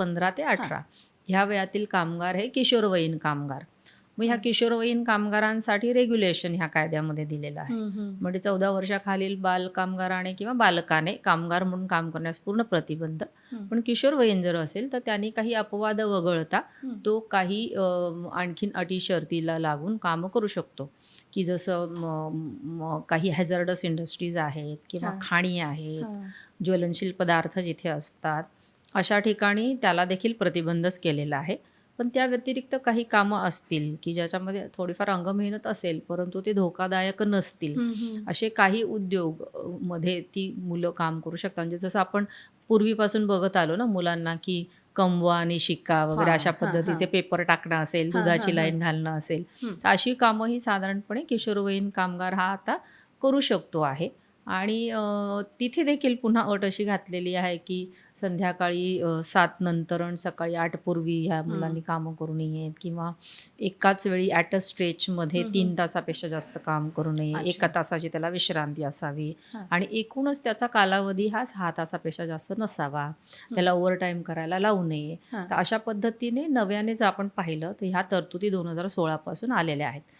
15 ते 18 ह्या वयातील कामगार हे किशोरवयीन कामगार. मग ह्या किशोरवयीन कामगारांसाठी रेग्युलेशन ह्या कायद्यामध्ये दिलेलं आहे. म्हणजे 14 वर्षाखालील बाल कामगाराने किंवा बालकाने कामगार म्हणून काम करण्यास पूर्ण प्रतिबंध. पण किशोरवयीन जर असेल तर त्यांनी काही अपवाद वगळता तो काही आणखीन अटी शर्तीला लागून कामं करू शकतो, की जसं काही हॅझर्डस इंडस्ट्रीज आहेत किंवा खाणी आहेत, ज्वलनशील पदार्थ जिथे असतात अशा ठिकाणी त्याला देखील प्रतिबंधच केलेला आहे. पण त्या व्यतिरिक्त काही कामं असतील की ज्याच्यामध्ये थोडीफार अंगमेहनत असेल परंतु ते धोकादायक नसतील, असे काही उद्योग मध्ये ती मुलं काम करू शकतात. म्हणजे जसं आपण पूर्वीपासून बघत आलो ना मुलांना, की कंगवा आणि शिक्का वगैरे अशा पद्धतीचे पेपर टाकणं असेल, दुधाची लाईन घालणं असेल, तर अशी कामंही साधारणपणे किशोरवयीन कामगार हा आता करू शकतो आहे. आणि तिथे देखील पुन्हा अट अशी घातलेली आहे की संध्याकाळी 7 नंतर आणि सकाळी 8 पूर्वी ह्या मुलांनी कामं करू नयेत, किंवा एकाच वेळी ॲट अ स्ट्रेचमध्ये 3 तासापेक्षा जास्त काम करू नये, 1 तासाची त्याला विश्रांती असावी आणि एकूणच त्याचा कालावधी हा 6 तासापेक्षा जास्त नसावा, त्याला ओव्हरटाईम करायला लावू नये. तर अशा पद्धतीने नव्याने जर आपण पाहिलं तर ह्या तरतुदी 2016 पासून आलेल्या आहेत.